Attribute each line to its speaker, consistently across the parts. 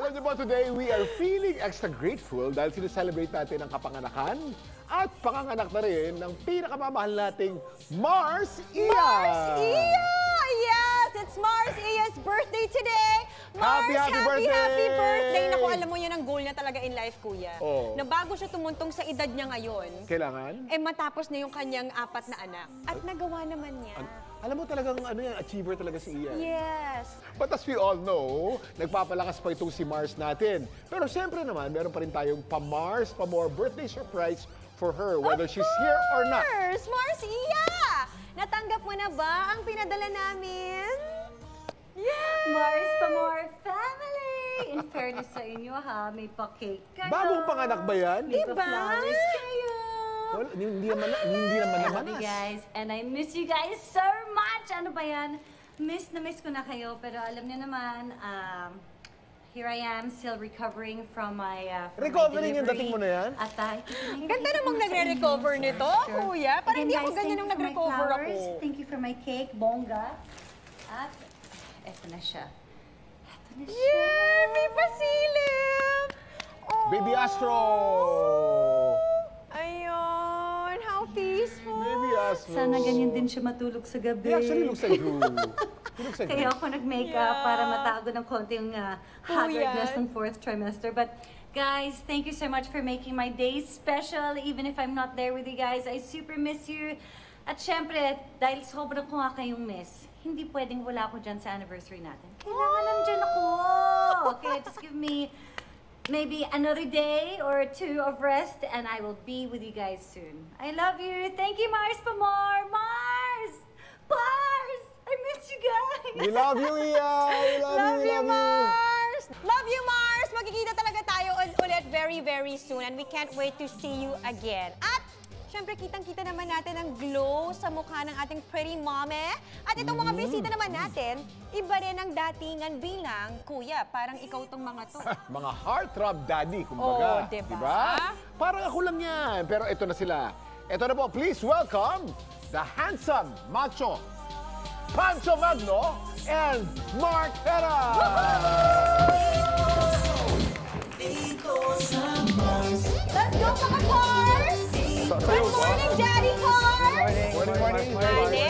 Speaker 1: Alam niyo po, today we are feeling extra grateful dahil sineselebrate natin ang kapanganakan at panganganak na rin ng pinakamamahal nating Mars Iya!
Speaker 2: Mars Iya! Yes! It's Mars Iya's birthday today! Mars,
Speaker 1: Happy birthday!
Speaker 2: Happy birthday! Naku, alam mo yan ang goal niya talaga in life, kuya.
Speaker 1: Oh.
Speaker 2: Na bago siya tumuntong sa edad niya ngayon,
Speaker 1: Kailangan?
Speaker 2: matapos na yung kanyang 4 na anak. At nagawa naman niya.
Speaker 1: Alam mo talagang achiever talaga si Iya.
Speaker 2: Yes!
Speaker 1: But as we all know, nagpapalakas pa itong si Mars natin. Pero siyempre naman, meron pa rin tayong pa-Mars, pa-more birthday surprise for her, whether she's here or not.
Speaker 2: Mars Iya! Natanggap mo na ba ang pinadala namin? Yay!
Speaker 3: Mars pa more family! In fairness sa inyo ha, may pa-cake kayo.
Speaker 1: Bagong panganak ba yan?
Speaker 3: May
Speaker 2: Diba?
Speaker 3: pa-flowers kayo.
Speaker 1: Well, hindi naman
Speaker 3: I love
Speaker 1: namanas.
Speaker 3: you guys, and I miss you guys so much! Ano ba yan? Miss na miss ko na kayo, pero alam niyo naman, here I am, still recovering from my
Speaker 1: Recovering yung
Speaker 3: delivery.
Speaker 1: dating mo na yan?
Speaker 3: At
Speaker 2: Ang ganda namang nagre-recover nito, kuya. Parang hindi ako ganyan nung nag-recover ako.
Speaker 3: Thank you for my cake, bongga. At eto na siya. Eto na siya.
Speaker 2: Yeah! May pasilip! Oh.
Speaker 1: Baby Astro!
Speaker 2: Ayun! How peaceful!
Speaker 1: Baby Astro!
Speaker 3: Sana ganyan din siya matulog sa gabi.
Speaker 1: He actually looks like you. He looks like
Speaker 3: Kaya
Speaker 1: you.
Speaker 3: ako nag-makeup para matago ng konti yung haggardness ng 4th trimester. But guys, thank you so much for making my day special. Even if I'm not there with you guys, I super miss you. At syempre, dahil sobrang ko nga kayong miss, hindi pwedeng wala ako dyan sa anniversary natin. Kailangan nandyan ako! Okay, just give me maybe another day or 2 of rest and I will be with you guys soon. I love you! Thank you, Mars Pamor! Mars! Mars! I miss you guys!
Speaker 1: We love you, Iya! We love you,
Speaker 2: Mars! Love you, Mars! Magkikita talaga tayo ulit very, very soon and we can't wait to see you again. At syempre, kitang-kita naman natin ang glow sa mukha ng ating pretty mommy. At itong mga bisita naman natin, iba rin ang datingan bilang, kuya, parang ikaw tong mga to.
Speaker 1: Mga heartthrob daddy, kumbaga.
Speaker 2: Oh, diba?
Speaker 1: Diba? Parang ako lang yan. Pero ito na sila. Ito na po, please welcome the handsome, macho, Pancho Magno and Mark Hera!
Speaker 2: Let's go, mga cars! Good morning, Daddy Cars!
Speaker 1: Morning.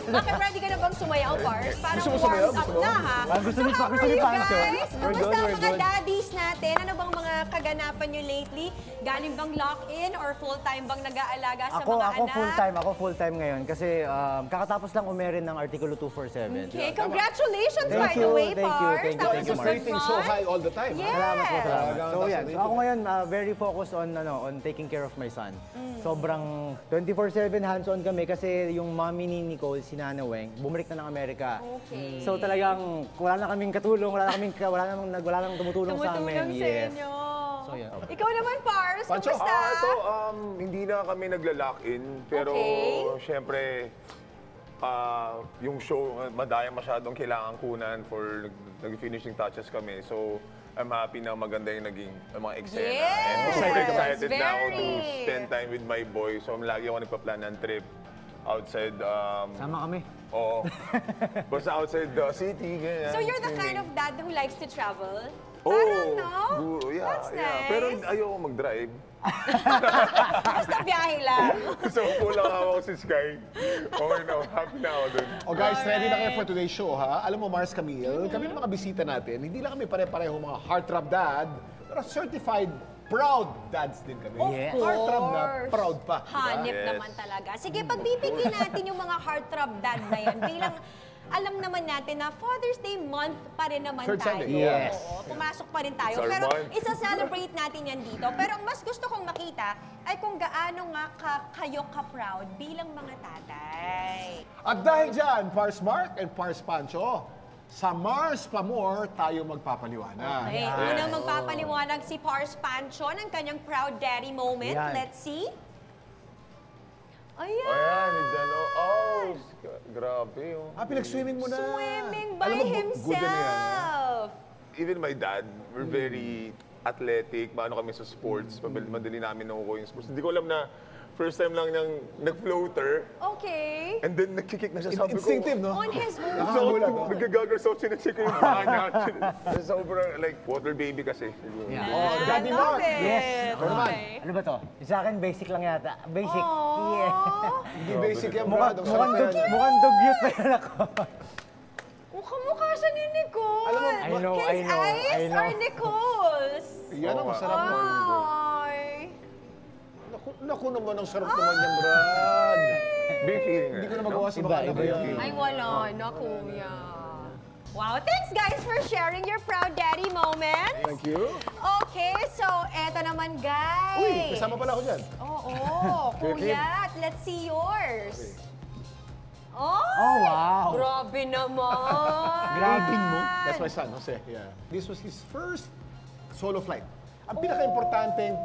Speaker 2: Bakit ready ka na bang sumayaw, Cars? Parang
Speaker 1: Gusto mo sumayaw?
Speaker 2: warmed up
Speaker 1: Gusto mo?
Speaker 2: na, ha?
Speaker 4: Gusto ni
Speaker 2: So, how
Speaker 4: Pancho.
Speaker 2: are you guys?
Speaker 4: We're
Speaker 2: Kumusta
Speaker 4: good,
Speaker 2: ang
Speaker 4: we're
Speaker 2: mga
Speaker 4: good.
Speaker 2: daddies natin? Ano bang mga kaganapan nyo lately? Galing bang lock-in or full-time bang nag-aalaga sa mga anak?
Speaker 4: Ako full-time ngayon kasi kakatapos lang umerin ng Artikulo 247.
Speaker 2: Okay, congratulations
Speaker 4: Thank
Speaker 2: by the
Speaker 4: you,
Speaker 2: way,
Speaker 4: thank you,
Speaker 2: Pars.
Speaker 4: thank you,
Speaker 2: That was
Speaker 4: thank
Speaker 2: a
Speaker 4: you,
Speaker 2: good
Speaker 1: Rating so
Speaker 2: run.
Speaker 1: high all the time.
Speaker 2: Yes.
Speaker 4: Salamat po, salamat.
Speaker 1: Talagang
Speaker 4: So yan,
Speaker 1: that's
Speaker 4: so ako ngayon very focused on taking care of my son. Sobrang 24/7 hands-on kami kasi yung mommy ni Nicole, si Nana Weng, bumalik na ng Amerika.
Speaker 2: Okay.
Speaker 4: So talagang wala na kaming katulong, wala nang tumutulong sa amin.
Speaker 2: Tumutulong sa inyo.
Speaker 4: So, yan.
Speaker 2: Ikaw naman, Pars,
Speaker 1: Pancho,
Speaker 2: kumusta?
Speaker 5: Ito, hindi na kami nagla-lock-in, pero
Speaker 2: Okay.
Speaker 5: syempre, yung show, madayang masyadong kailangan kunan for nag-finishing touches kami. So, I'm happy na maganda yung naging mga eksena.
Speaker 2: Yes!
Speaker 5: And super excited na ako to
Speaker 2: Very.
Speaker 5: spend time with my boy. So, lagi ako nagpa-plan ng trip outside.
Speaker 4: Sama kami.
Speaker 5: Oo. Basta outside the city, ganyan.
Speaker 2: So you're the kind
Speaker 5: swimming.
Speaker 2: of dad who likes to travel?
Speaker 5: Oo.
Speaker 2: Parang, no?
Speaker 5: Yeah,
Speaker 2: That's
Speaker 5: yeah.
Speaker 2: nice.
Speaker 5: Pero ayoko mag-drive.
Speaker 2: Basta biyahe lang.
Speaker 5: So, kulang ako si Sky. Okay na, happy na ako dun.
Speaker 1: Oh guys, ready na kayo for today's show, ha? Alam mo, Mars Camille, kami ng mga bisita natin, hindi lang kami pare-pareho mga heartthrob dad, pero certified proud dads din kami.
Speaker 4: Yes.
Speaker 1: Heartthrob na proud pa. diba?
Speaker 2: Hanip
Speaker 5: Yes.
Speaker 2: naman talaga. Sige, pagbibigyan natin yung mga heartthrob dad na yan bilang alam naman natin na Father's Day month pa rin naman
Speaker 1: Third
Speaker 2: tayo.
Speaker 1: Sunday.
Speaker 4: Yes.
Speaker 2: Oo, pumasok pa rin tayo.
Speaker 5: It's our
Speaker 2: Pero
Speaker 5: month.
Speaker 2: isa-celebrate natin yan dito. Pero ang mas gusto kong makita ay kung gaano nga kayo ka-proud bilang mga tatay.
Speaker 1: At dahil dyan, Pars Mark and Pars Pancho, sa Mars pa more tayo magpapaliwanag.
Speaker 2: Okay, unang magpapaliwanag si Pars Pancho ng kanyang proud daddy moment.
Speaker 4: Yan.
Speaker 2: Let's see. Ayan!
Speaker 5: Ayan, Dano. Oh, grabe. Oh.
Speaker 1: Pinag-swimming mo na.
Speaker 2: Swimming by
Speaker 1: Alam mo, good na yan, ha?
Speaker 2: himself.
Speaker 5: Even my dad, we're very athletic, maano kami sa sports, madali namin nakukuha yung sports. Hindi ko alam na First time lang niyang nag-floater.
Speaker 2: Okay.
Speaker 5: And then nagkikik na siya. Sabi ko,
Speaker 1: Instinctive, no?
Speaker 2: On his own.
Speaker 1: Nakakagulat, no?
Speaker 5: Nagagagar so chinecheck ko yung paa niya. Sobrang like water baby kasi.
Speaker 4: Yeah.
Speaker 1: Oh, Daddy
Speaker 2: I love
Speaker 1: Mark.
Speaker 2: it.
Speaker 4: Yes.
Speaker 1: Ikaw naman.
Speaker 2: Okay.
Speaker 4: Ano ba to? Sa akin, basic lang yata. Basic. Yeah.
Speaker 1: Hindi basic yan,
Speaker 4: Mukhang,
Speaker 1: Brad.
Speaker 4: mukhang dugyot pa yan ako.
Speaker 2: Mukha siya ni Nicole.
Speaker 1: Alam mo,
Speaker 4: I know,
Speaker 2: His
Speaker 4: I know,
Speaker 2: eyes
Speaker 4: I know.
Speaker 2: are Nicole's.
Speaker 1: Yan ang masarap na.
Speaker 2: Ay.
Speaker 1: Naku naman, ang sarap naman yan, Brad.
Speaker 5: Big feeling
Speaker 1: Hindi ko na
Speaker 5: eh.
Speaker 1: magawa sa
Speaker 4: Iba,
Speaker 1: mga anak ko
Speaker 4: iba
Speaker 1: yan.
Speaker 4: yung
Speaker 2: Ay, wala na, kuya. Wow, thanks guys for sharing your proud daddy moment.
Speaker 1: Thank you.
Speaker 2: Okay, so eto naman guys.
Speaker 1: Uy, kasama pala ako dyan.
Speaker 2: Oo, kuya. Let's see yours. Oh,
Speaker 4: Oh, wow.
Speaker 2: Grabe naman.
Speaker 1: Grabe mo. That's my son, Jose. Yeah. This was his first solo flight. Ang pinaka-importanteng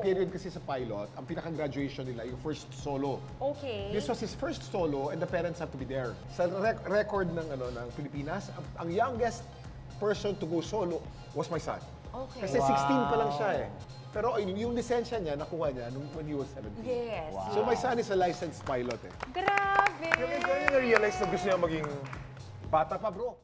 Speaker 1: period kasi sa pilot, ang pinaka-graduation nila, yung first solo.
Speaker 2: Okay.
Speaker 1: This was his first solo and the parents have to be there. Sa record ng ng Pilipinas, ang youngest person to go solo was my son.
Speaker 2: Okay.
Speaker 1: Kasi 16 pa lang siya eh. Pero yung lisensya niya, nakuha niya when he was 17.
Speaker 2: Yes.
Speaker 1: So my son is a licensed pilot eh.
Speaker 2: Grabe.
Speaker 5: Kaya na-realize na gusto niya maging
Speaker 1: Bata pa bro.